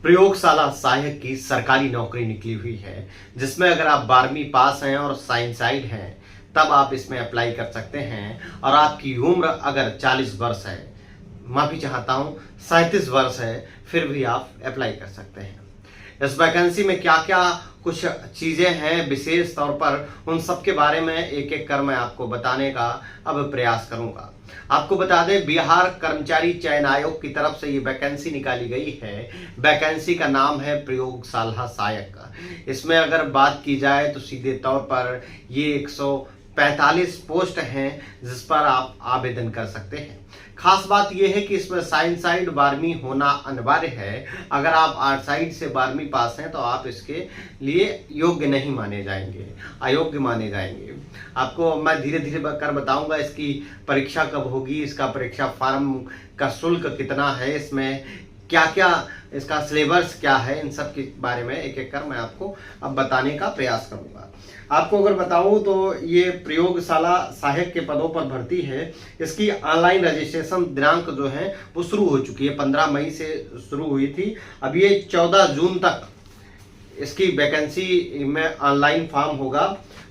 प्रयोगशाला सहायक की सरकारी नौकरी निकली हुई है, जिसमें अगर आप 12वीं पास हैं और साइंस साइड हैं तब आप इसमें अप्लाई कर सकते हैं। और आपकी उम्र अगर 40 वर्ष है, माफी चाहता हूं 37 वर्ष है, फिर भी आप अप्लाई कर सकते हैं। इस वैकेंसी में क्या क्या कुछ चीजें हैं विशेष तौर पर, उन सब के बारे में एक एक कर मैं आपको बताने का अब प्रयास करूंगा। आपको बता दें, बिहार कर्मचारी चयन आयोग की तरफ से ये वैकेंसी निकाली गई है। वैकेंसी का नाम है प्रयोगशाला सहायक का। इसमें अगर बात की जाए तो सीधे तौर पर ये 145 पोस्ट हैं जिस पर आप आवेदन कर सकते हैं। खास बात यह है कि इसमें साइंस साइड 12वीं होना अनिवार्य है। अगर आप आर्ट साइड से 12वीं पास हैं तो आप इसके लिए योग्य नहीं माने जाएंगे, अयोग्य माने जाएंगे। आपको मैं धीरे धीरे कर बताऊंगा इसकी परीक्षा कब होगी, इसका परीक्षा फॉर्म का शुल्क कितना है, इसमें क्या क्या इसका सिलेबस क्या है, इन सब के बारे में एक एक कर मैं आपको अब बताने का प्रयास करूंगा। आपको अगर बताऊं तो ये प्रयोगशाला सहायक के पदों पर भर्ती है। इसकी ऑनलाइन रजिस्ट्रेशन दिनांक जो है वो शुरू हो चुकी है, 15 मई से शुरू हुई थी। अब ये 14 जून तक इसकी वैकेंसी में ऑनलाइन फॉर्म होगा।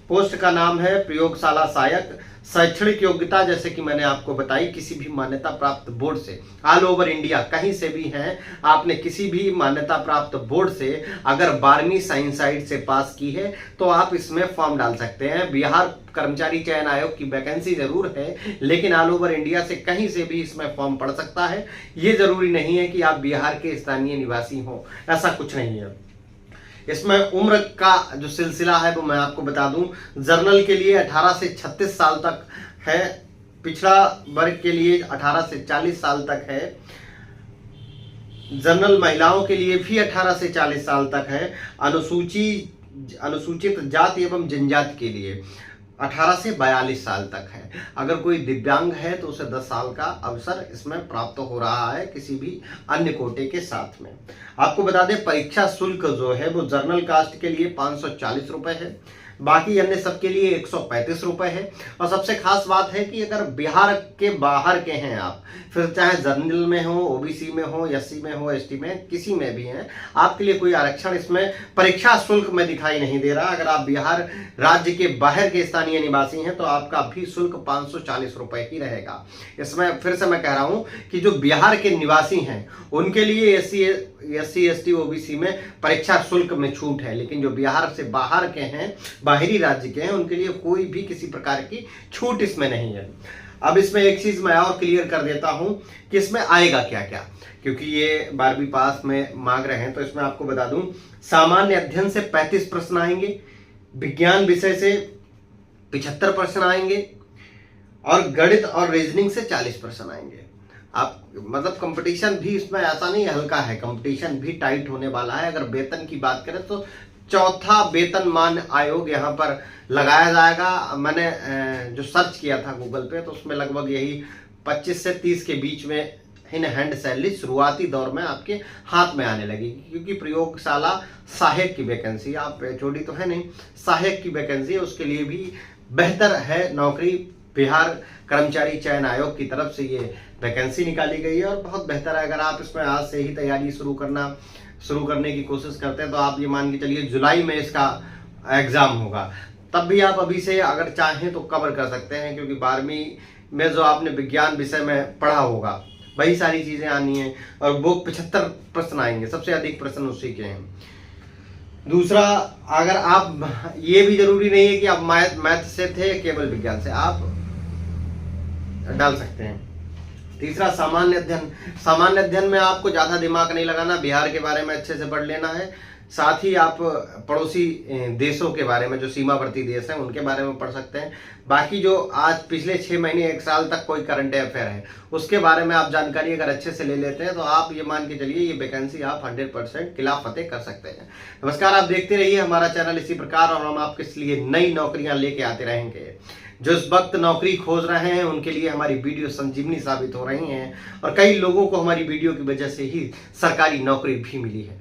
पोस्ट का नाम है प्रयोगशाला सहायक। शैक्षणिक योग्यता जैसे कि मैंने आपको बताई, किसी भी मान्यता प्राप्त बोर्ड से, ऑल ओवर इंडिया कहीं से भी हैं, आपने किसी भी मान्यता प्राप्त बोर्ड से अगर 12वीं साइंस साइड से पास की है तो आप इसमें फॉर्म डाल सकते हैं। बिहार कर्मचारी चयन आयोग की वैकेंसी जरूर है, लेकिन ऑल ओवर इंडिया से कहीं से भी इसमें फॉर्म पड़ सकता है। ये जरूरी नहीं है कि आप बिहार के स्थानीय निवासी हो, ऐसा कुछ नहीं है। इसमें उम्र का जो सिलसिला है वो मैं आपको बता दूं, जर्नल के लिए 18 से 36 साल तक है, पिछड़ा वर्ग के लिए 18 से 40 साल तक है, जनरल महिलाओं के लिए भी 18 से 40 साल तक है, अनुसूचित जाति एवं जनजाति के लिए 18 से 42 साल तक है। अगर कोई दिव्यांग है तो उसे 10 साल का अवसर इसमें प्राप्त हो रहा है किसी भी अन्य कोटे के साथ में। आपको बता दें, परीक्षा शुल्क जो है वो जर्नल कास्ट के लिए 540 रुपए है, बाकी अन्य सबके लिए 135 रुपए है। और सबसे खास बात है कि अगर बिहार के बाहर के हैं आप, फिर चाहे जनरल में हो, ओबीसी में हो, एससी में हो, एसटी में, किसी में भी हैं, आपके लिए कोई आरक्षण इसमें परीक्षा शुल्क में दिखाई नहीं दे रहा। अगर आप बिहार राज्य के बाहर के स्थानीय निवासी हैं तो आपका भी शुल्क 540 रुपए ही रहेगा। इसमें फिर से मैं कह रहा हूं कि जो बिहार के निवासी हैं उनके लिए एससी एसटी ओबीसी में परीक्षा शुल्क में छूट है, लेकिन जो बिहार से बाहर के हैं, बाहरी राज्य के हैं, उनके लिए कोई भी किसी प्रकार की छूट इसमें नहीं है। अब इसमें एक चीज मैं और क्लियर कर देता हूं कि इसमें आएगा क्या क्या, क्योंकि ये 12वीं पास में मांग रहे हैं। तो इसमें आपको बता दूं, सामान्य अध्ययन से 35 प्रश्न आएंगे, विज्ञान विषय से 75 प्रश्न आएंगे और गणित और रीजनिंग से 40 प्रश्न आएंगे। आप मतलब कंपटीशन भी इसमें ऐसा नहीं हल्का है, कंपटीशन भी टाइट होने वाला है। अगर वेतन की बात करें तो चौथा वेतनमान आयोग यहाँ पर लगाया जाएगा। मैंने जो सर्च किया था गूगल पे तो उसमें लगभग यही 25 से 30 के बीच में इन हैंड सैलरी शुरुआती दौर में आपके हाथ में आने लगेगी, क्योंकि प्रयोगशाला सहायक की वैकेंसी, आप एचओडी तो है नहीं, सहायक की वैकेंसी है, उसके लिए भी बेहतर है नौकरी। बिहार कर्मचारी चयन आयोग की तरफ से ये वैकेंसी निकाली गई है और बहुत बेहतर है। अगर आप इसमें आज से ही तैयारी शुरू करने की कोशिश करते हैं तो आप ये मान के चलिए जुलाई में इसका एग्जाम होगा, तब भी आप अभी से अगर चाहें तो कवर कर सकते हैं, क्योंकि 12वीं में जो आपने विज्ञान विषय में पढ़ा होगा वही सारी चीजें आनी है और वो 75 प्रश्न आएंगे, सबसे अधिक प्रश्न उसी के हैं। दूसरा, अगर आप, ये भी जरूरी नहीं है कि आप मैथ से थे, केवल विज्ञान से आप डाल सकते हैं। तीसरा, सामान्य अध्ययन। सामान्य अध्ययन में आपको ज्यादा दिमाग नहीं लगाना, बिहार के बारे में अच्छे से पढ़ लेना है, साथ ही आप पड़ोसी देशों के बारे में, जो सीमावर्ती देश हैं उनके बारे में पढ़ सकते हैं। बाकी जो आज पिछले 6 महीने 1 साल तक कोई करंट अफेयर है उसके बारे में आप जानकारी अगर अच्छे से ले लेते हैं तो आप ये मान के चलिए ये वैकेंसी आप 100% किला फतेह कर सकते हैं। नमस्कार, आप देखते रहिए हमारा चैनल इसी प्रकार और हम आपके लिए नई नौकरियां लेके आते रहेंगे। जो इस वक्त नौकरी खोज रहे हैं उनके लिए हमारी वीडियो संजीवनी साबित हो रही हैं और कई लोगों को हमारी वीडियो की वजह से ही सरकारी नौकरी भी मिली है।